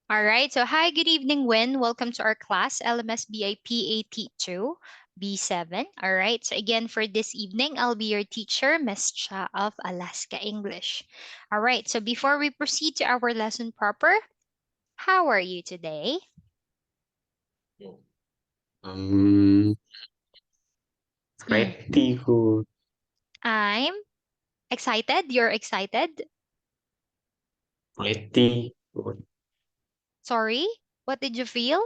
All right. So, hi, good evening, Win. Welcome to our class, LMS BIP 2 B7. All right. So, again, for this evening, I'll be your teacher, Miss Cha of Alaska English. All right. So, before we proceed to our lesson proper, how are you today? Um, Mm. pretty good, I'm excited. You're excited? pretty good. Sorry. What did you feel?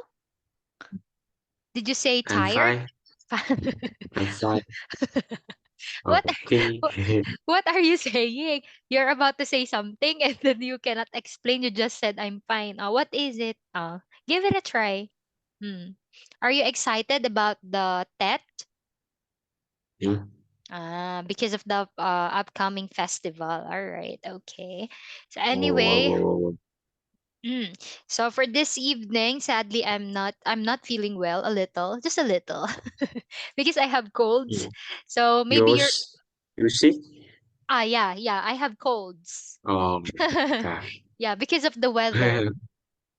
Did you say I'm tired? fine. I'm fine. what Okay. what are you saying? You're about to say something and then you cannot explain. You just said I'm fine. What is it? Give it a try. Hmm. Are you excited about the TET? Yeah. Because of the upcoming festival. All right. Okay. So Oh, wow, anyway, wow, wow, wow. mm, so for this evening, sadly, I'm not feeling well. A little, just a little, because I have colds. Yeah. So maybe you're. Yours, you sick? Yeah, I have colds. Oh, God. Yeah, because of the weather.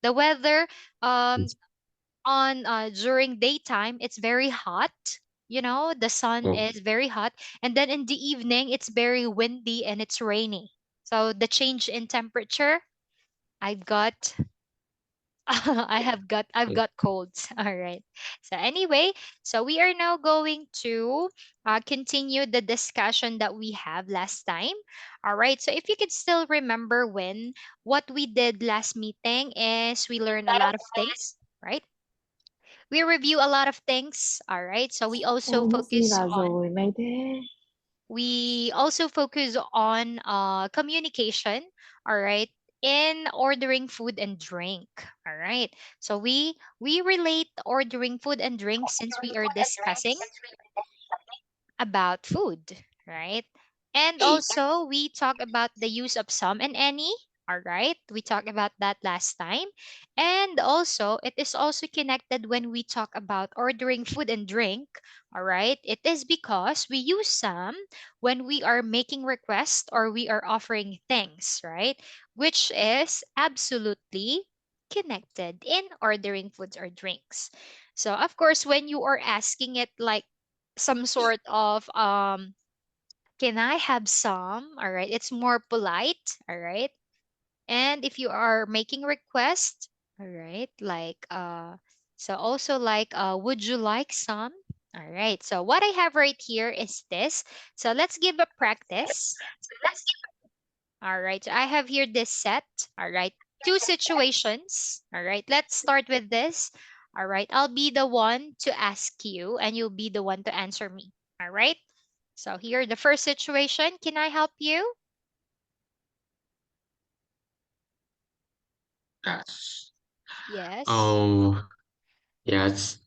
The weather um on during daytime it's very hot. The sun Oh, is very hot, and then in the evening it's very windy and it's rainy. So the change in temperature, I've got I've got colds. All right. So anyway, so we are now going to continue the discussion that we have last time. All right. So if you could still remember, when what we did last meeting is we learned a lot of things, right? We review a lot of things. All right. So Almost nila rồi, may thế. we also focus on communication, all right, in ordering food and drink. All right. So we relate ordering food and drink since we are discussing about food, right? And also, we talk about the use of some and any. All right, we talked about that last time. And also, it is also connected when we talk about ordering food and drink. All right, it is because we use some when we are making requests or we are offering things, right? Which is absolutely connected in ordering foods or drinks. So, of course, when you are asking it like some sort of can I have some? All right, it's more polite. All right. And if you are making request, all right, like so also like would you like some? All right, so what I have right here is this. So let's give a practice. All right, so I have here this set. All right, two situations. All right, let's start with this. All right, I'll be the one to ask you, and you'll be the one to answer me. All right, so here, the first situation. Can I help you? yes. Yes. Oh, yes.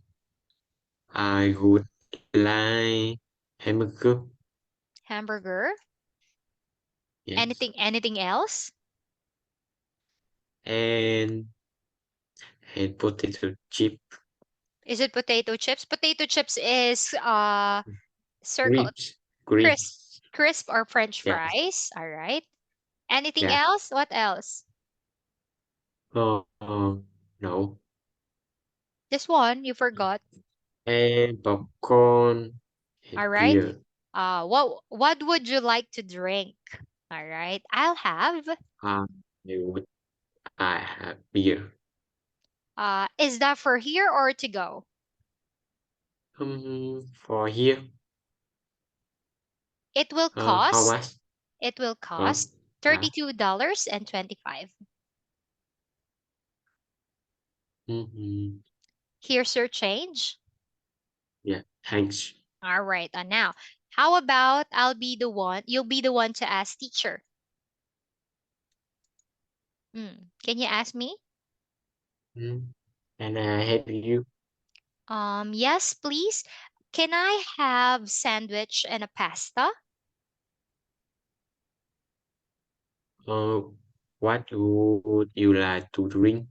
I would like hamburger. Hamburger. Yes. Anything else? And and potato chip. Is it potato chips? Potato chips is circle Grapes. Grapes. crisp or French Yeah. fries. All right. Anything Yeah. else? What else? No. This one you forgot. And popcorn All and right. beer. What would you like to drink? All right. I'll have. I would I have beer. Is that for here or to go? For here, It will how cost. much? It will Uh, cost yeah. $32.25. Mm-hmm. Here's your change. Yeah. Thanks. All right. Now, how about you'll be the one to ask teacher. Can you ask me? Mm. And I help you. Yes, please. Can I have sandwich and a pasta? Uh, what would you like to drink?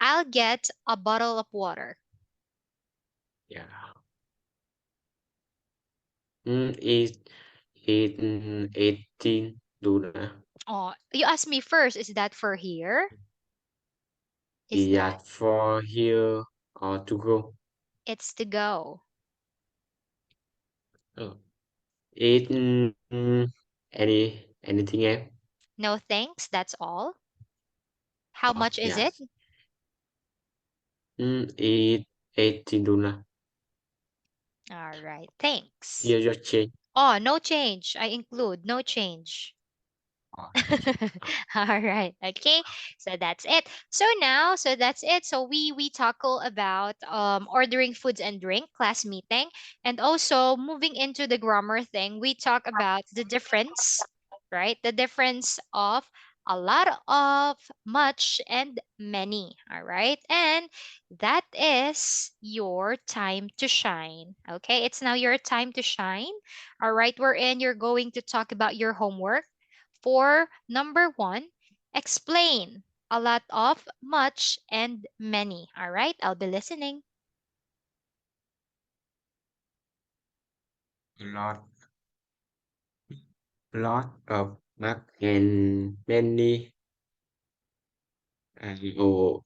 I'll get a bottle of water. Yeah. It 18 $. Oh, you asked me first. Is that for here? is that? for here or to go? It's to go. Oh. Eat anything else? No thanks, that's all. How Oh, much is it? yes. Eat $18. All right, thanks. Here your change. Oh, no change. I include no change. Oh, All right. Okay. So that's it. So that's it. So we tackle about ordering foods and drink class meeting, and also moving into the grammar thing. We talk about the difference, right? The difference of a lot of, much, and many. All right. And that is your time to shine. Okay. It's now your time to shine. All right. We're in. You're going to talk about your homework for number one, explain a lot of, much, and many. All right, I'll be listening. lot, of much and many or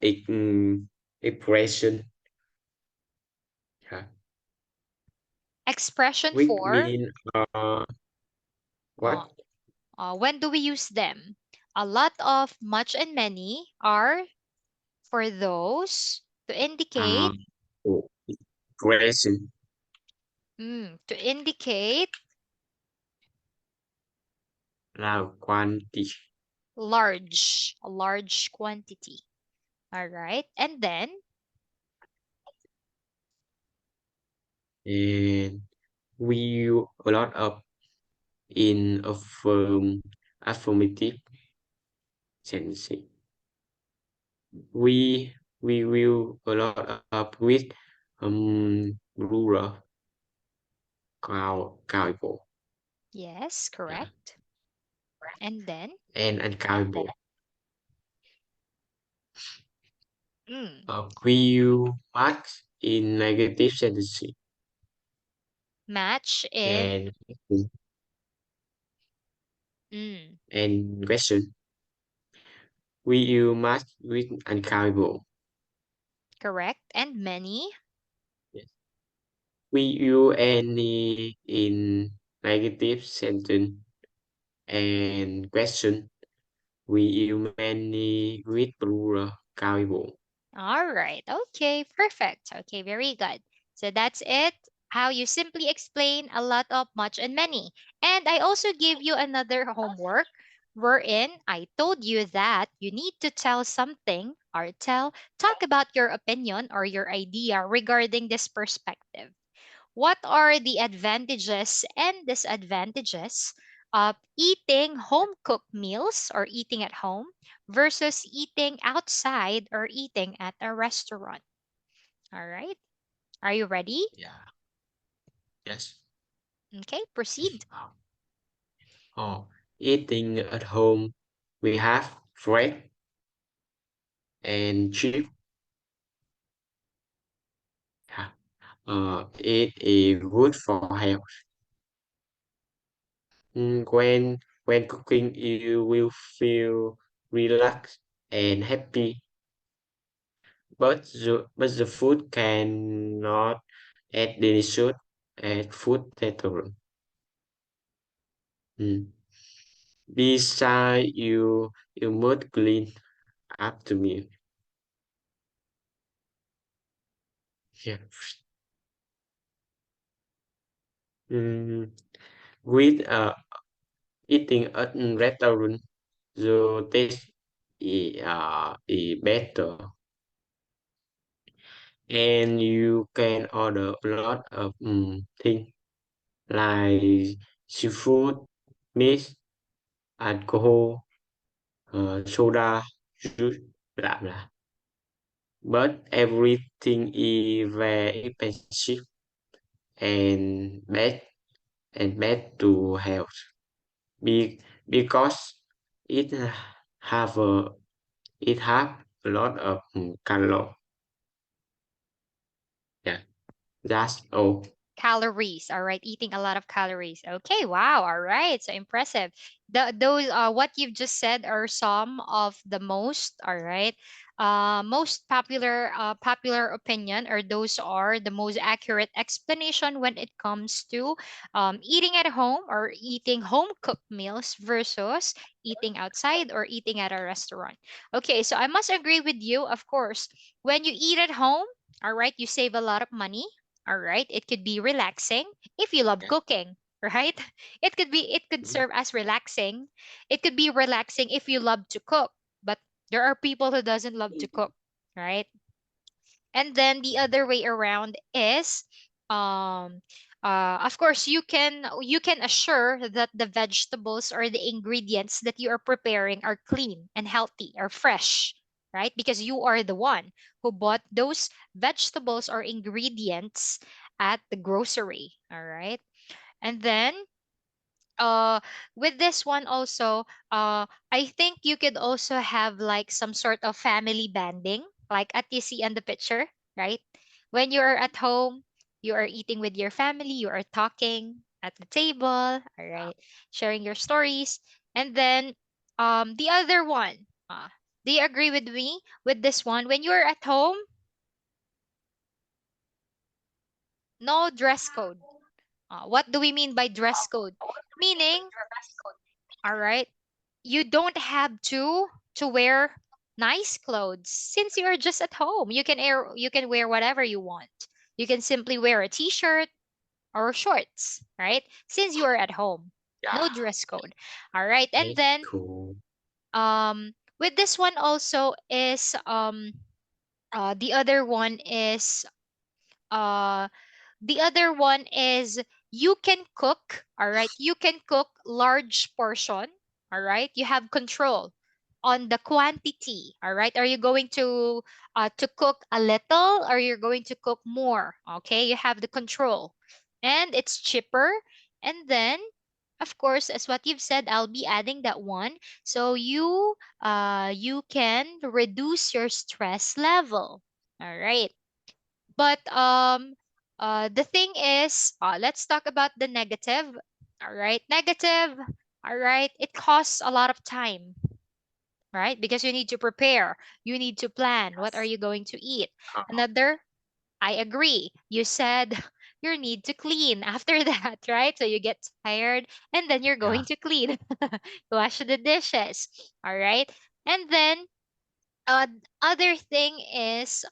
expression. Yeah. Expression Which for mean uh, what? when do we use them? A lot of, much, and many are for those to Uh, indicate, oh, expression. to indicate Là quantity. large, a large quantity. All right, and then And we use a lot of in affirmative sense. We will a lot of with ruler countable, yes, yeah, correct, and then and uncountable. mm, We use marks in negative sentence match in and mm, question. We use marks with uncountable. correct, and many. Yes. We use any in negative sentence and question. We use many with plural countable. All right. Okay, perfect. Okay, very good. So that's it. How you simply explain a lot of, much, and many. And I also gave you another homework wherein I told you that you need to tell something or talk about your opinion or your idea regarding this perspective. What are the advantages and disadvantages of eating home cooked meals or eating at home versus eating outside or eating at a restaurant? All right. Are you ready? Yeah. Yes. Okay, proceed. Oh, eating at home, we have fresh and cheap. Yeah. It is good for health. When cooking, you will feel relaxed and happy. But the food cannot add delicious at food restaurant. Mm. Besides, you must clean up to me. Yeah. Mm. With eating at restaurant, the taste is better, and you can order a lot of things like seafood, meat, alcohol, soda, juice, blah blah. But everything is very expensive and bad to health. Because it have a it have a lot of calories. Yeah, that's all. Calories. All right, eating a lot of calories. Okay, wow. All right, so impressive. Those what you've just said are some of the most, all right, most popular opinion, or those are the most accurate explanation when it comes to eating at home or eating home cooked meals versus eating outside or eating at a restaurant. Okay, so I must agree with you. Of course, when you eat at home, all right, you save a lot of money. All right, it could be relaxing if you love Yeah. cooking, right? It could Mhm. serve as relaxing. It could be relaxing if you love to cook, but there are people who doesn't love to cook, right? And then the other way around is um of course you can assure that the vegetables or the ingredients that you are preparing are clean and healthy or fresh, right? Because you are the one who bought those vegetables or ingredients at the grocery, all right? And then uh with this one also, I think you could also have like some sort of family banding, like at you see on the picture, right? When you are at home, you are eating with your family, you are talking at the table, all right, sharing your stories. And then the other one, do you agree with me with this one? When you're at home, no dress code. What do we mean by dress code? Meaning, all right, you don't have to wear nice clothes since you're just at home. You can wear whatever you want. You can simply wear a t-shirt or shorts, right? Since you are at home. No Yeah. dress code. All right. And That's then cool. with this one also is the other one is uh the other one is you can cook, all right? You can cook large portion, all right? You have control on the quantity, all right? Are you going to cook a little or you're going to cook more? Okay, you have the control. And it's cheaper. And then of course, as what you've said, I'll be adding that one. So you can reduce your stress level. All right. But the thing is, let's talk about the negative. All right, negative. All right, it costs a lot of time, right? Because you need to prepare, you need to plan. What are you going to eat? Uh, Another, I agree. You said you need to clean after that, right? So you get tired, and then you're yeah. going to clean, wash the dishes. All right, and then other thing is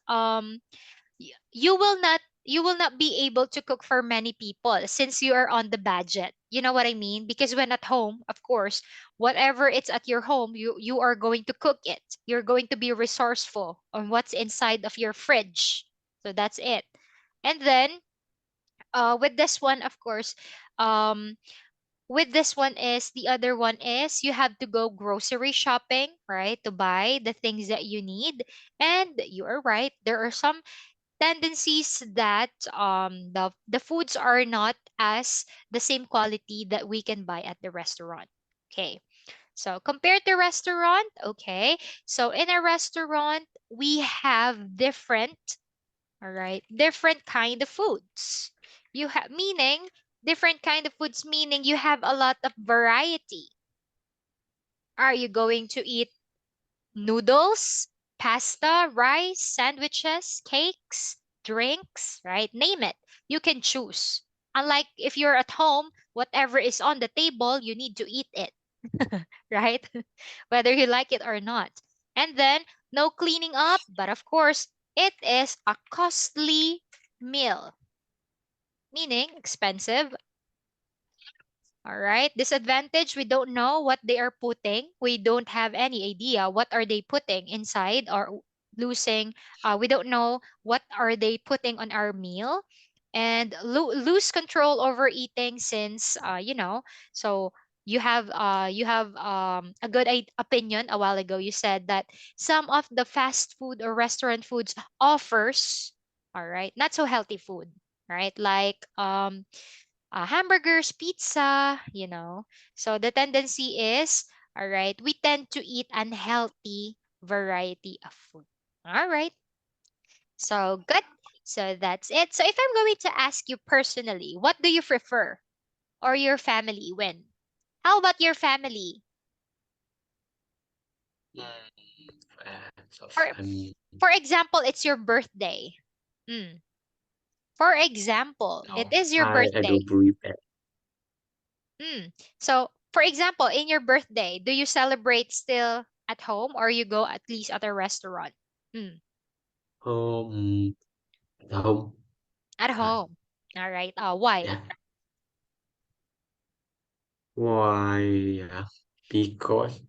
you will not be able to cook for many people since you are on the budget. You know what I mean? Because when at home, of course, whatever it's at your home, you are going to cook it. You're going to be resourceful on what's inside of your fridge. So that's it. And then with this one, of course, um with this one is the other one is you have to go grocery shopping, right, to buy the things that you need. And you are right, there are some tendencies that the foods are not as the same quality that we can buy at the restaurant. Okay, so compared to restaurant, okay, so in a restaurant we have different, all right, different kind of foods. You have meaning different kind of foods, meaning you have a lot of variety. Are you going to eat noodles, pasta, rice, sandwiches, cakes, drinks, right? Name it. You can choose. Unlike if you're at home, whatever is on the table, you need to eat it, right? Whether you like it or not. And then no cleaning up, but of course, it is a costly meal, meaning expensive. All right. Disadvantage, we don't know what they are putting. We don't have any idea what are they putting inside or losing. We don't know what are they putting on our meal, and lose control over eating since so you have a good opinion a while ago. You said that some of the fast food or restaurant foods offers, all right, not so healthy food, right? Like hamburgers, pizza, you know. So the tendency is, all right, we tend to eat unhealthy variety of food. All right. So good. So that's it. So if I'm going to ask you personally, what do you prefer or your family when? How about your family? So For I'm for example, it's your birthday. Mm. For example, it no, is your I birthday. do believe that. Mm. So, for example, in your birthday, do you celebrate still at home or you go at least at a restaurant? Mm. Um, home. At Uh, home. All right. Why? yeah. Why? Because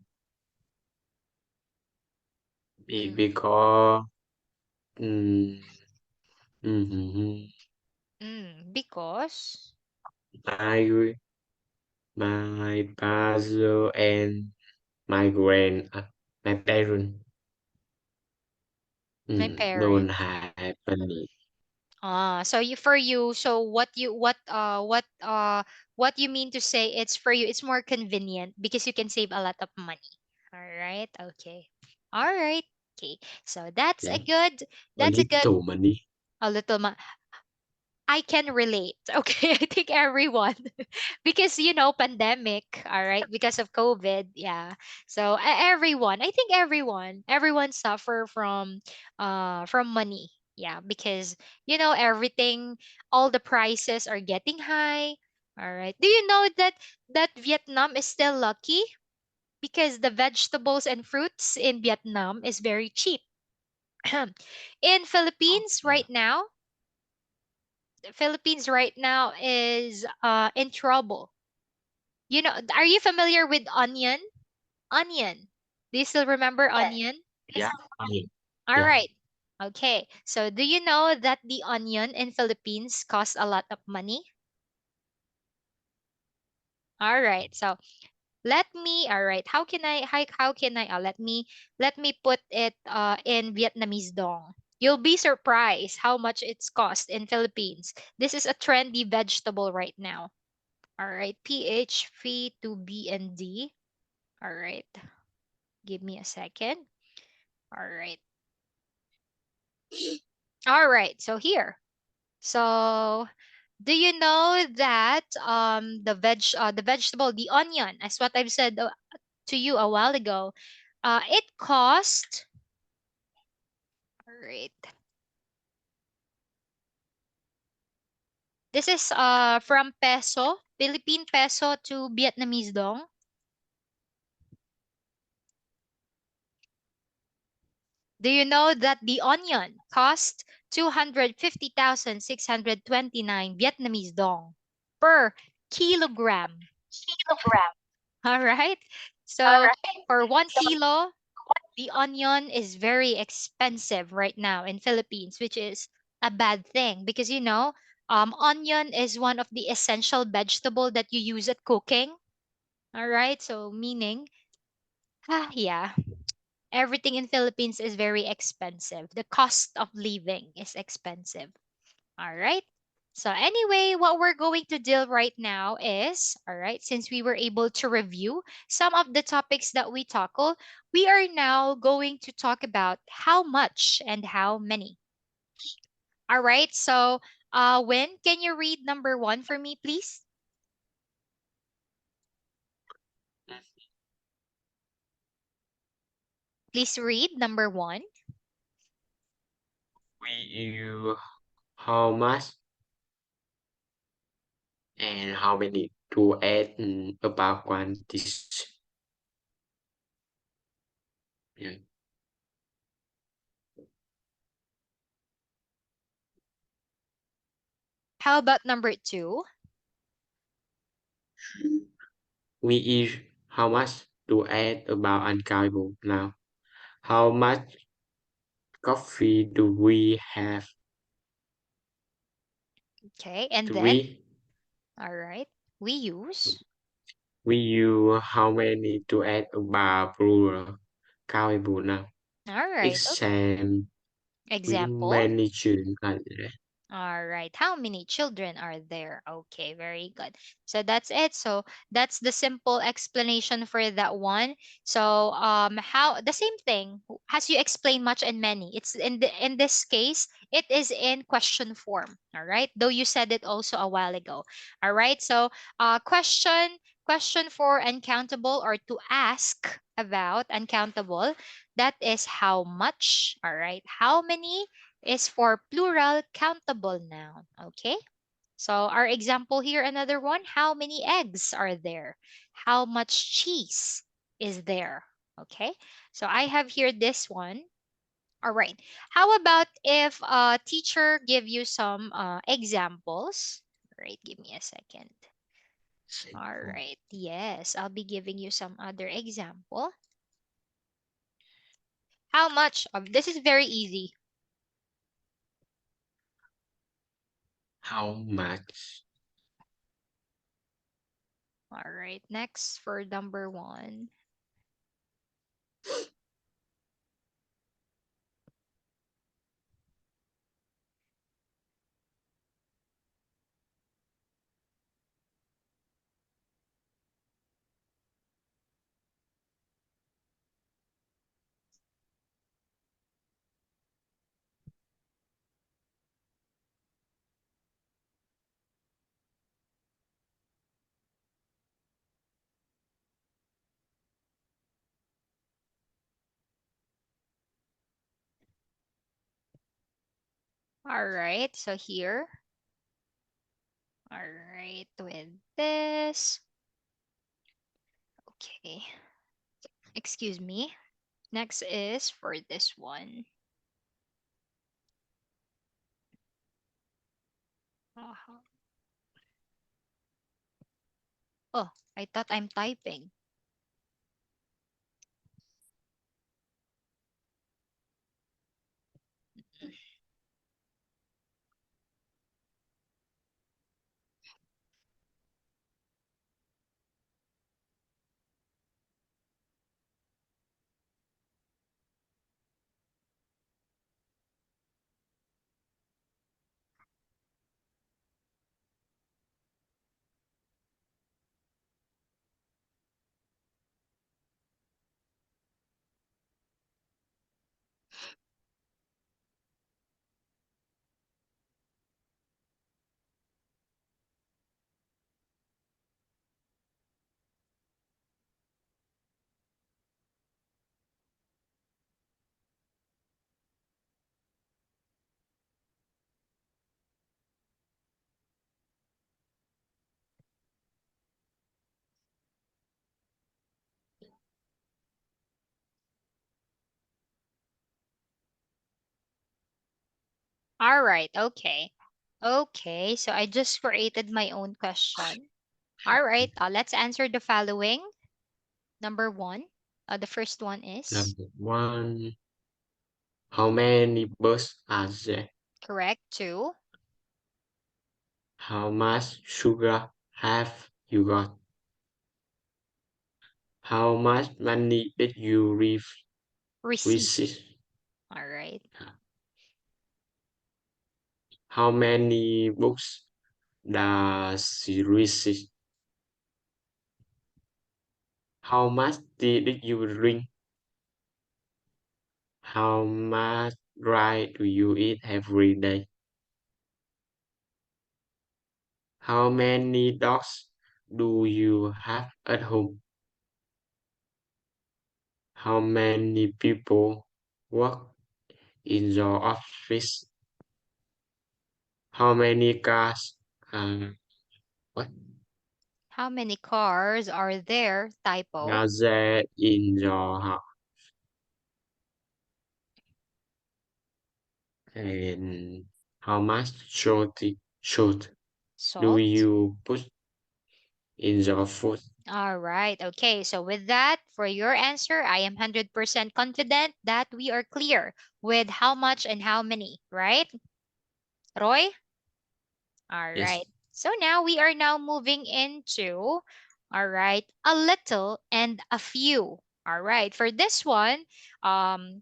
Mm. because mm, mhm, Because my my father and my parents my don't parents. have money. So you for you, so what you mean to say it's for you, it's more convenient because you can save a lot of money. All right. Okay. All right. Okay. So Yeah, a that's a good little money. a little I can relate. Okay, I think everyone because pandemic, all right, because of COVID, yeah. So everyone, I think everyone suffer from money. Yeah, because everything, all the prices are getting high. All right. Do you know that Vietnam is still lucky because the vegetables and fruits in Vietnam is very cheap. In Philippines Yeah. right now, Philippines right now is in trouble. Are you familiar with onion? Onion. Do you still remember onion? Yeah. I- All Yeah. right. Okay. So do you know that the onion in Philippines costs a lot of money? All right. So all right. How can I let me put it in Vietnamese dong. You'll be surprised how much it's cost in Philippines. This is a trendy vegetable right now. All right, PHP to B and D. All right, give me a second. All right, all right. So here. So, do you know that the vegetable, the onion, as what I've said to you a while ago, it cost. All right, this is from peso, Philippine peso to Vietnamese dong. Do you know that the onion cost 250,629 Vietnamese dong per kilogram? All right. So for 1 kilo, the onion is very expensive right now in Philippines, which is a bad thing because onion is one of the essential vegetable that you use at cooking. All right. So meaning, yeah, everything in Philippines is very expensive. The cost of living is expensive. All right. So anyway, what we're going to deal right now is, all right, since we were able to review some of the topics that we tackle, we are now going to talk about how much and how many. All right. So, Win, can you read number 1 for me, please? Please read number 1. We you how much and how many to add about quantities. Yeah. How about number 2? We use how much to add about uncountable now. How much coffee do we have? Okay. And Do then, we all right, we use. we use how many to add about plural countable now? All right. Okay. Exam we Example. manage like that. All right. How many children are there? Okay, very good. So that's it. So that's the simple explanation for that one. So how the same thing as you explained much and many. It's in this case, it is in question form. All right. Though you said it also a while ago. All right. So question for uncountable or to ask about uncountable, that is how much. All right. How many is for plural countable noun. Okay? So our example here, another one, how many eggs are there? How much cheese is there? Okay? So I have here this one. All right. How about if a teacher give you some examples? All right, give me a second. All right. Yes, I'll be giving you some other example. How much of this is very easy. How much? All right. Next for number one. All right, so here, all right, with this, okay, excuse me. Next is for this one. Uh-huh. Oh, I thought I'm typing. All right, okay. Okay, so I just created my own question. All right, let's answer the following. Number one, the first one is Number one. How many birds are there? correct. Two, How much sugar have you got? How much money did you receive. receive? All right. How many books does she receive? How much tea did you drink? How much rice do you eat every day? How many dogs do you have at home? How many people work in your office? How many cars what How many cars are there? Typo. are there in your house? And how much should do Salt. you put in your food? All right. Okay. So with that, for your answer, I am 100% confident that we are clear with how much and how many, right? Roy? All Yes. right. So now we are now moving into, all right, a little and a few. All right. For this one, um,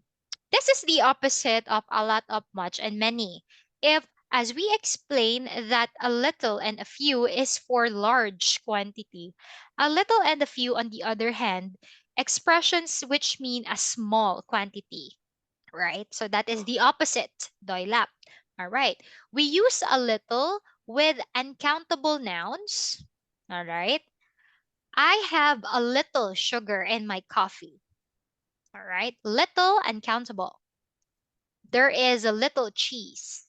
this is the opposite of a lot of much and many. If as we explain that a little and a few is for large quantity. A little and a few, on the other hand, expressions which mean a small quantity, right? So that is the opposite, doylap. All right. We use a little with uncountable nouns. All right. I have a little sugar in my coffee. All right. Little, uncountable. There is a little cheese.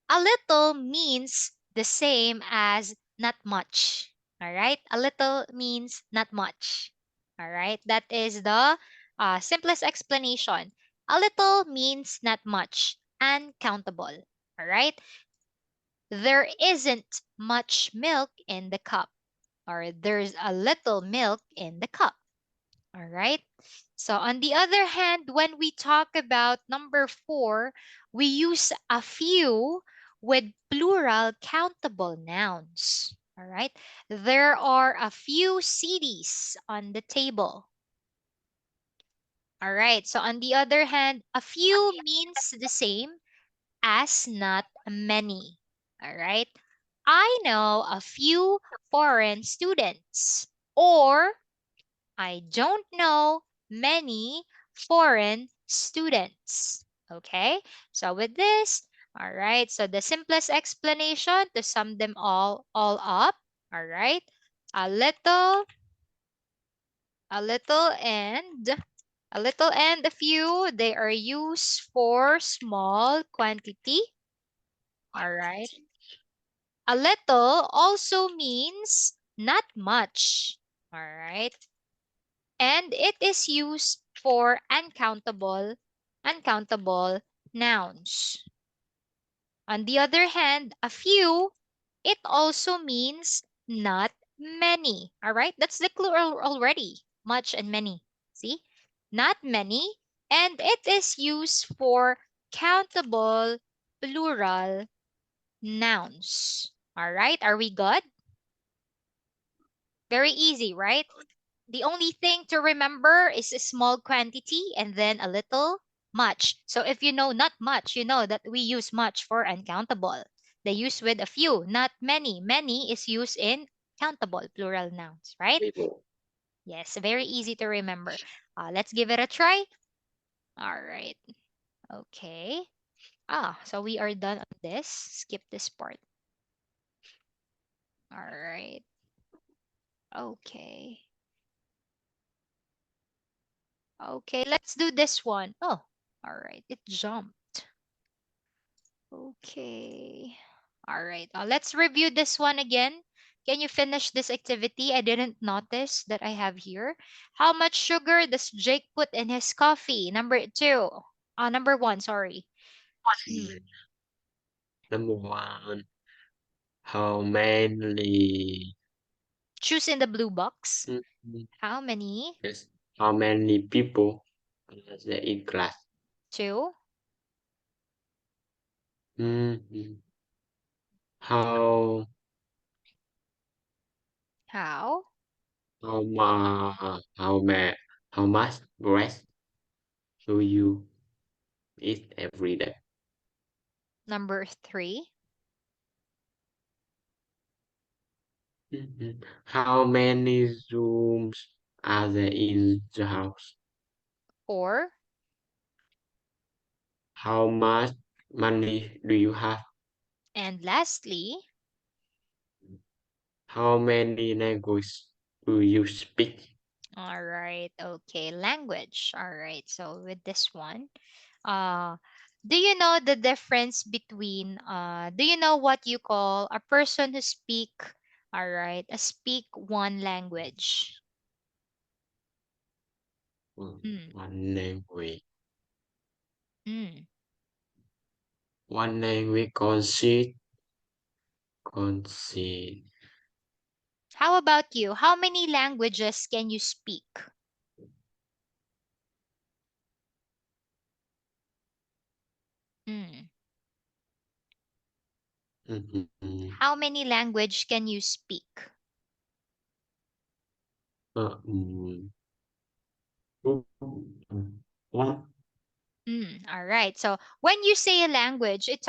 A little means the same as not much. All right. A little means not much. All right. That is the simplest explanation. A little means not much. Uncountable. All right. There isn't much milk in the cup, or there's a little milk in the cup. All right. So, on the other hand, when we talk about number four, we use a few with plural countable nouns. All right. There are a few CDs on the table. All right. So, on the other hand, a few means the same as not many. All right. I know a few foreign students. Or I don't know many foreign students. Okay, so with this, all right, so the simplest explanation to sum them all up, all right, a little, a little, and a little and a few, they are used for small quantity, all right. A little also means not much, all right. And it is used for uncountable nouns. On the other hand, a few, it also means not many. All right, that's the clue already. Much and many. See, not many, and it is used for countable plural nouns. All right, are we good? Very easy, right? The only thing to remember is a small quantity and then a little much. So if you know not much, you know that we use much for uncountable. They use with a few, not many. Many is used in countable plural nouns, right? People. Yes, very easy to remember. Let's give it a try. All right. Okay. So we are done on this. Skip this part. All right. Okay. Okay, let's do this one. Oh, all right. It jumped. Okay. All right. Let's review this one again. Can you finish this activity? I didn't notice that I have here. How much sugar does Jake put in his coffee? Number two. Number one, sorry. Hmm. Number one, how many Choose in the blue box. mhm, How many? yes, how many people are there in class? Two. Mhm. How How? how much bread do you eat every day? Number three. Mhm. How many rooms are there in the house? Four. How much money do you have? And lastly, How many languages do you speak? all right. Okay. Language. All right. So with this one, uh, do you know the difference between do you know what you call a person who speak, all right, a speak one language? Mm. One language. Mm. One language consist. How about you? How many languages can you speak? Mm. Mhm. How many language can you speak? Uh, mm, mm, One. All right. So when you say a language, it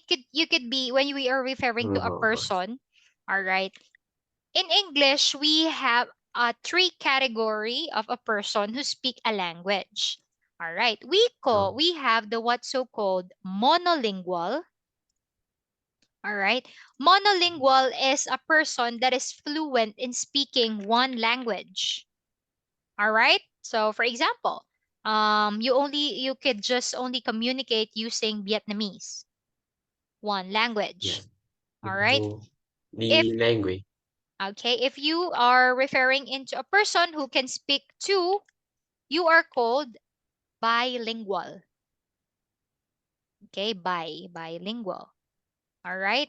could you could be when we are referring to a person. All right. In English, we have a three category of a person who speak a language. All right. We have the what's so called monolingual. All right. Monolingual is a person that is fluent in speaking one language. All right. So for example, you could just only communicate using Vietnamese, one language. Yes. All right. So If the language. if you are referring into a person who can speak two, you are called bilingual. Okay, bilingual. All right.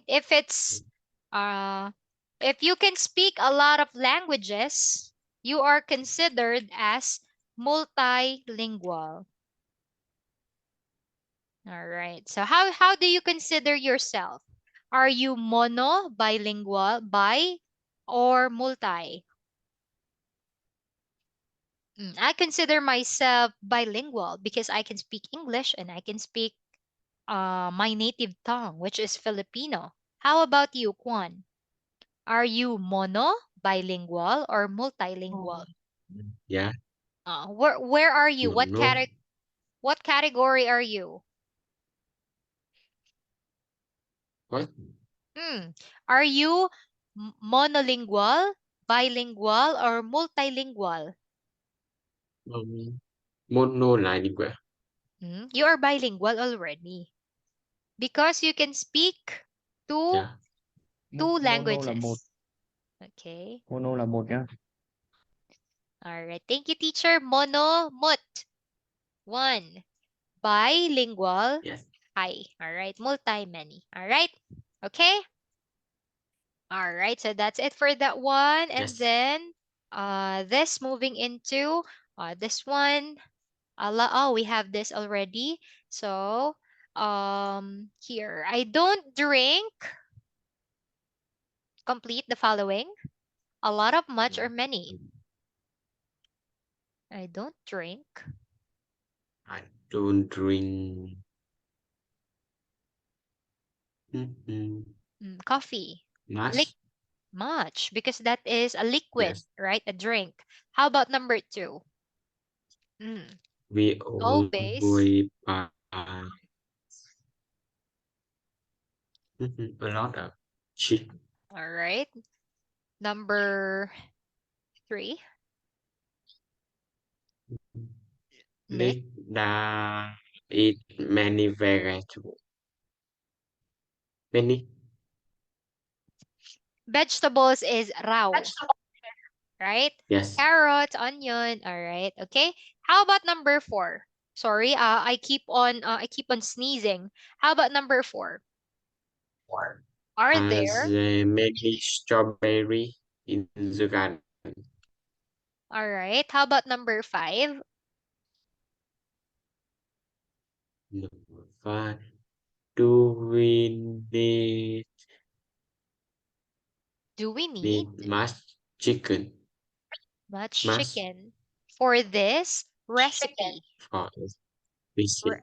Uh if you can speak a lot of languages, you are considered as multilingual. All right. So how do you consider yourself? Are you mono, bilingual, or multi? I consider myself bilingual because I can speak English and I can speak my native tongue, which is Filipino. How about you, Quan? Are you mono, bilingual, or multilingual? Yeah. Where are you? No. What category are you? What? Hmm. Are you monolingual, bilingual, or multilingual? Um, monolingual. You are bilingual already because you can speak two Yeah. two Mono là một, languages. Okay. mono là một nhá. All right. Thank you, teacher. Mono, mut. One. Bilingual. Yes. Hi. All right. Multi, many. All right. Okay. All right. So that's it for that one. And Yes. then this moving into this one. Oh, we have this already. So here. I don't drink. Complete the following. A lot of much or many. I don't drink I don't drink coffee. Lick much. much because that is a liquid, Yes. right? A drink. How about number two? Mm, We always. always buy a lot of cheap. All right. Number three. Nick. Lick that eat many vegetables. Many. Vegetables is raw, right? Yes. Carrots, onion. All right. Okay. How about number four? Sorry, I keep on sneezing. How about number four? Are As there? many strawberry in the garden. All right. How about number five? Number five. Do we Do we need need much chicken? much Much chicken for this recipe? for visit. Re-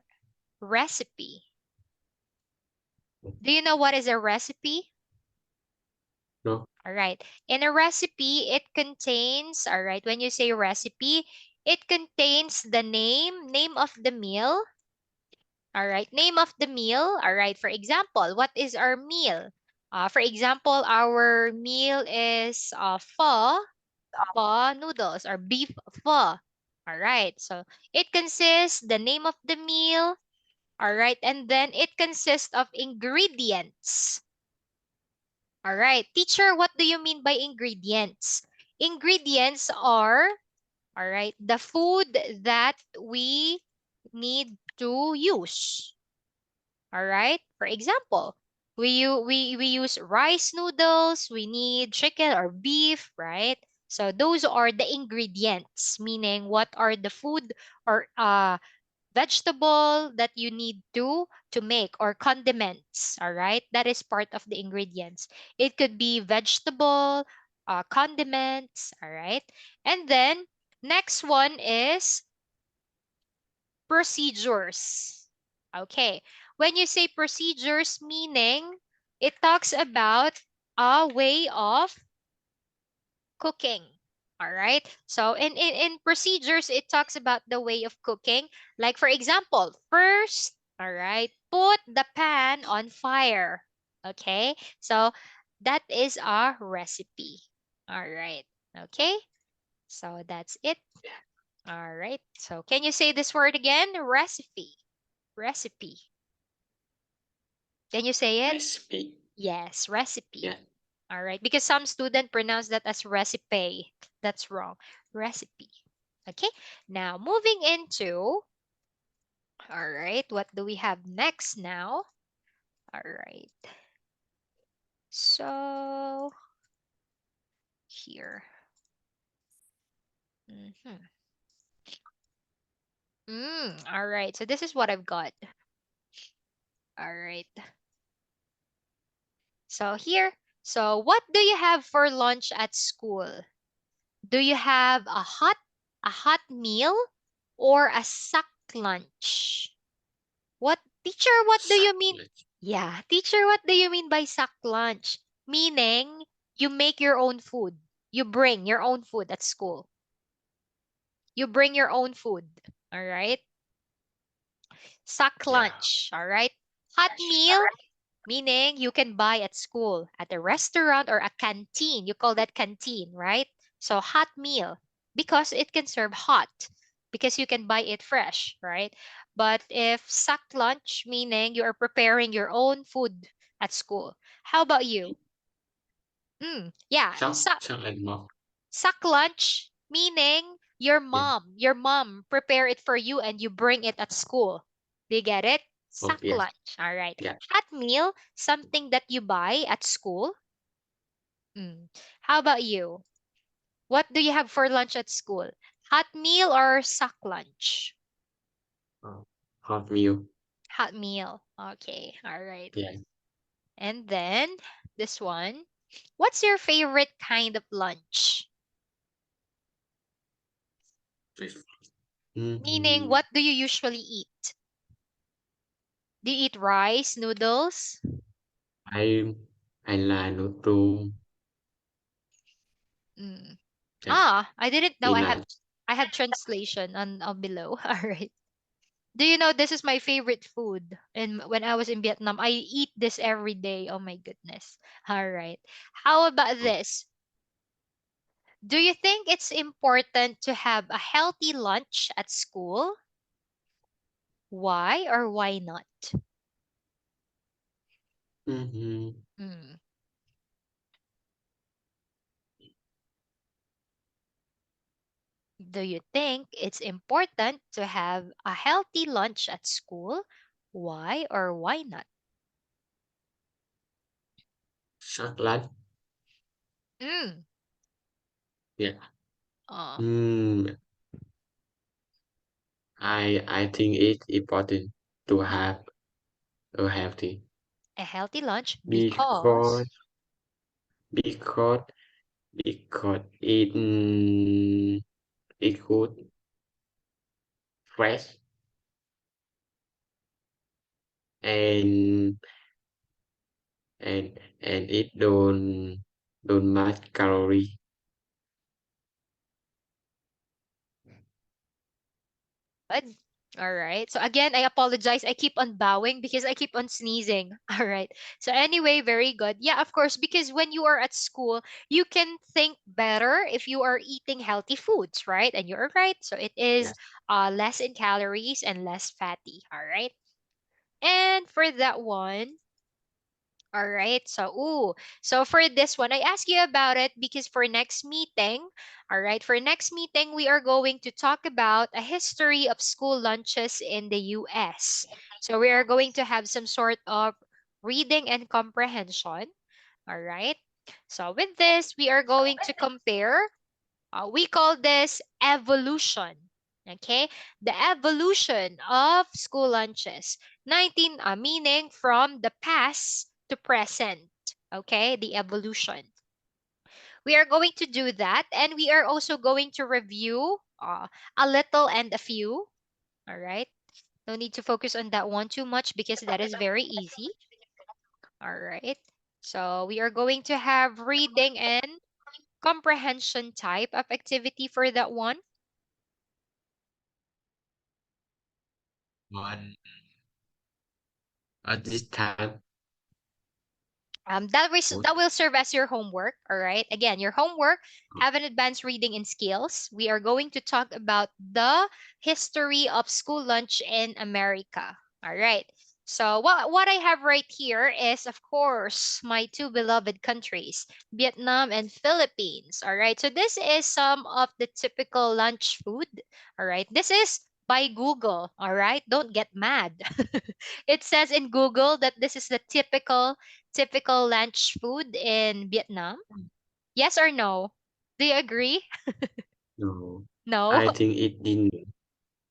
recipe. Do you know what is a recipe? No. All right. In a recipe, it contains, all right, when you say recipe, it contains the name of the meal. All right, name of the meal. All right, for example, what is our meal? For example, our meal is pho noodles or beef pho. All right, so it consists the name of the meal. All right, and then it consists of ingredients. All right, teacher, what do you mean by ingredients? Ingredients are, all right, the food that we need to use. All right, for example, we use rice noodles, we need chicken or beef, right? So those are the ingredients, meaning what are the food or vegetable that you need to make or condiments. All right, that is part of the ingredients. It could be vegetable, condiments. All right, and then next one is procedures. Okay. When you say procedures, meaning it talks about a way of cooking. All right. So in procedures, it talks about the way of cooking. Like for example, first, all right, put the pan on fire. Okay. So that is our recipe. All right. Okay. So that's it. All right. So can you say this word again? Recipe. Recipe. Can you say it? Recipe. Yes, recipe. Yeah. All right. Because some student pronounce that as recipe. That's wrong. Recipe. Okay. Now moving into, all right, what do we have next now? All right. So here. Mhm. All right. So this is what I've got. All right. So here. So what do you have for lunch at school? Do you have a hot meal or a sack lunch? What teacher, what do you mean? Chocolate. Yeah, teacher, what do you mean by sack lunch? Meaning you make your own food. You bring your own food at school. You bring your own food. All right? Sack Yeah. lunch, all right? Hot meal, meaning you can buy at school, at a restaurant or a canteen. You call that canteen, right? So hot meal because it can serve hot because you can buy it fresh, right? But if sack lunch, meaning you are preparing your own food at school. How about you? Yeah, Chocolate milk. sack lunch, meaning your Yeah. mom, your mom prepare it for you and you bring it at school. Do you get it? Oh, Sack yes. lunch. All right. Yeah. Hot meal, something that you buy at school. Mm. How about you? What do you have for lunch at school? Hot meal or sack lunch? Oh, hot meal. Hot meal. Okay. All right. Yeah. And then this one. What's your favorite kind of lunch? Meaning, Mm-hmm. what do you usually eat? Do you eat rice, noodles? I I like noodle. Mm. Yeah. I didn't know Peanut. I have translation on below. All right. Do you know this is my favorite food? And when I was in Vietnam, I eat this every day. Oh my goodness. All right. How about Oh. this? Do you think it's important to have a healthy lunch at school? Why or why not? Mm-hmm. Mm. Do you think it's important to have a healthy lunch at school? Why or why not? Chocolate. Mm. Yeah. Uh, Mm, I think it's important to have a healthy a healthy lunch because because because because it good fresh and and it don't much calorie. good. All right. So again, I apologize. I keep on bowing because I keep on sneezing. All right. So anyway, very good. Yeah, of course, because when you are at school, you can think better if you are eating healthy foods, right? And you're right. So it is Yes. less in calories and less fatty. All right. And for that one, all right. So for this one, I asked you about it because for next meeting, all right, for next meeting, we are going to talk about a history of school lunches in the US. So we are going to have some sort of reading and comprehension. All right. So with this, we are going to compare we call this evolution. Okay, the evolution of school lunches. 19 meaning from the past to present. Okay, the evolution. We are going to do that, and we are also going to review a little and a few. All right. No need to focus on that one too much because that is very easy. All right. So we are going to have reading and comprehension type of activity for that one. One at this time. That Good. will serve as your homework. All right. Again, your homework, have an advanced reading and skills. We are going to talk about the history of school lunch in America. All right. So what I have right here is, of course, my two beloved countries, Vietnam and Philippines. All right. So this is some of the typical lunch food. All right. This is by Google. All right. Don't get mad. It says in Google that this is the typical lunch food in Vietnam? Yes or no? Do you agree? No, No? I think it didn't.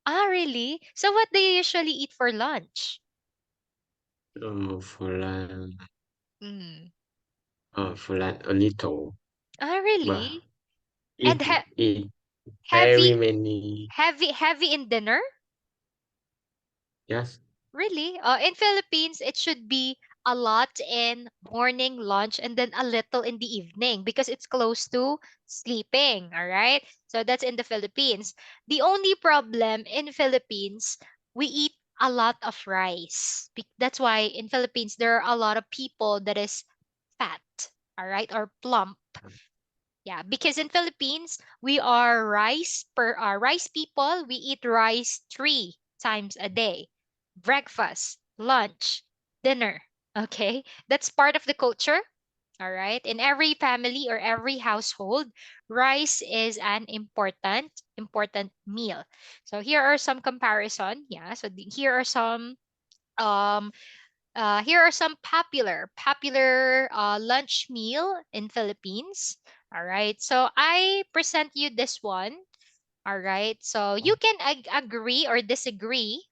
Ah, really? So what do you usually eat for lunch? For Mm. for like a little, Ah, but really? And it heavy, very many. heavy in dinner? Yes, Really? In Philippines, it should be a lot in morning, lunch, and then a little in the evening because it's close to sleeping. All right. So that's in the Philippines. The only problem in Philippines, we eat a lot of rice. That's why in Philippines there are a lot of people that is fat. All right, or plump. Yeah, because in Philippines we are rice people. We eat rice 3 times a day. Breakfast, lunch, dinner. Okay? That's part of the culture. All right? In every family or every household, rice is an important meal. So here are some comparison. Yeah, so here are some um here are some popular lunch meal in Philippines. All right. So I present you this one. All right. So you can agree or disagree.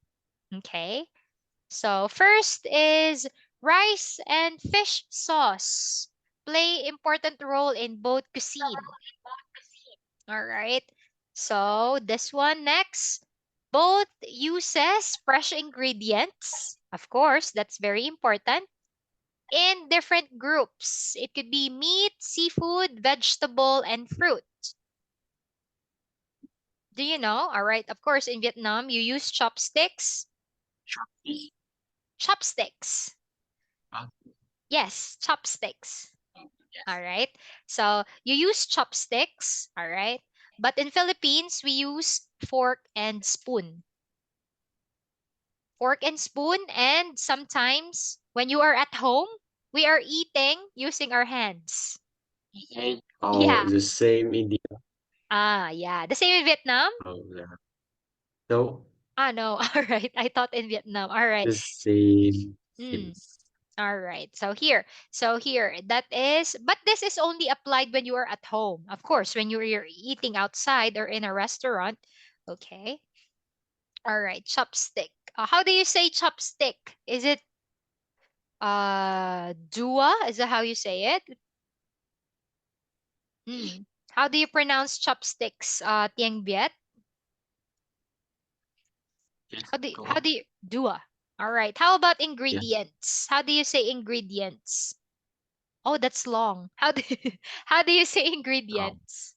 Okay. So first is rice and fish sauce play important role in both cuisine. All right. So this one next. Both uses fresh ingredients. Of course, that's very important in different groups. It could be meat, seafood, vegetable, and fruit. Do you know? All right. Of course, in Vietnam, you use chopsticks. Chopsticks. uh, Yes, chopsticks. All right. So you use chopsticks. All right. But in Philippines, we use fork and spoon. Fork and spoon. And sometimes when you are at home, we are eating using our hands. all Yeah. the same in the Ah, yeah. The same in Vietnam? no, Ah, no. All right. I thought in Vietnam. All right. the same Mm, things. all right. So here, but this is only applied when you are at home. Of course, when you're eating outside or in a restaurant. Okay. All right. Chopstick. How do you say chopstick? Is it dua? Is that how you say it? Mm. How do you pronounce chopsticks? Tieng Viet? Yes, go How on. do you dua? All right. How about Yes, ingredients? How do you say ingredients? Oh, that's long. How do you say um, ingredients?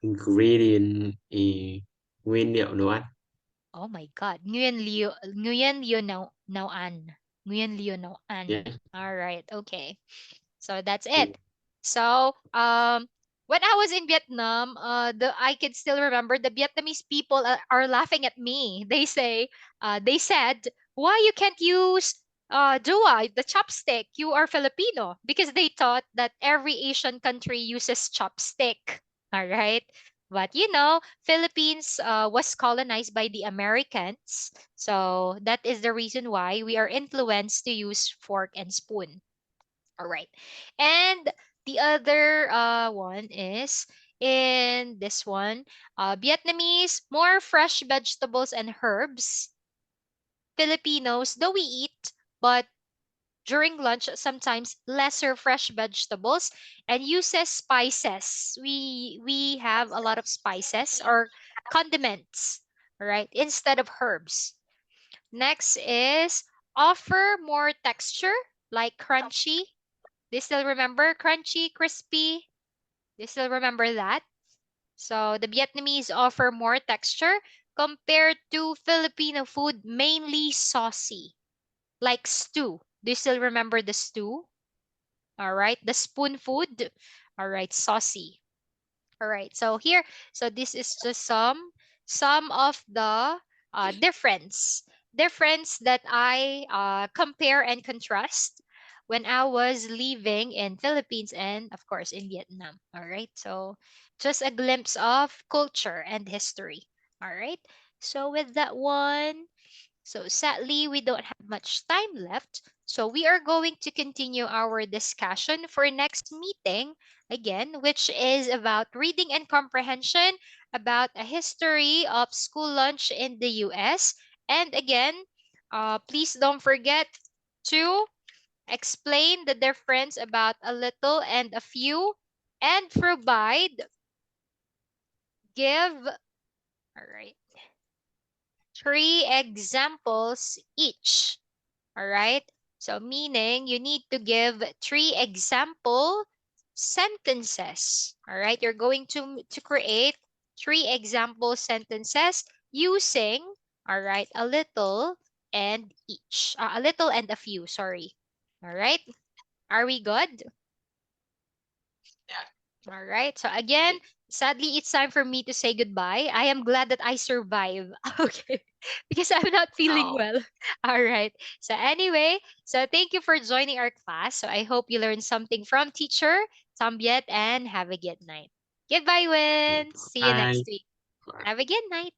ingredient nguyên liệu nấu ăn. Oh my God. Nguyen liu nao an. Yes, All right. Okay. So that's it. So when I was in Vietnam, the I can still remember the Vietnamese people are laughing at me. They said, why you can't use dua, the chopstick? You are Filipino, because they thought that every Asian country uses chopstick. All right. But Philippines was colonized by the Americans. So that is the reason why we are influenced to use fork and spoon. All right. And the other one is in this one, Vietnamese, more fresh vegetables and herbs. Filipinos, though we eat, but during lunch, sometimes lesser fresh vegetables and uses spices. We have a lot of spices or condiments, right? Instead of herbs. Next is offer more texture, like crunchy. Do you still remember crunchy, crispy? Do you still remember that? So the Vietnamese offer more texture compared to Filipino food, mainly saucy, like stew. Do you still remember the stew? All right, the spoon food. All right, saucy. All right, so here, so this is just some of the difference that I compare and contrast when I was living in Philippines and of course in Vietnam. All right, so just a glimpse of culture and history. All right, so with that one, so sadly, we don't have much time left. So we are going to continue our discussion for next meeting again, which is about reading and comprehension, about a history of school lunch in the US. And again, please don't forget to explain the difference about a little and a few and give, all right, 3 examples each. All right. So meaning you need to give 3 example sentences. All right. You're going to create 3 example sentences using, all right, a little and each. A little and a few, sorry. All right. Are we good? All right. So again, sadly, it's time for me to say goodbye. I am glad that I survived. Okay. Because I'm not feeling Oh, well. All right. So anyway, so thank you for joining our class. So I hope you learned something from teacher Sambiet and have a good night. Goodbye, okay. Win. See you Bye. next week. Have a good night.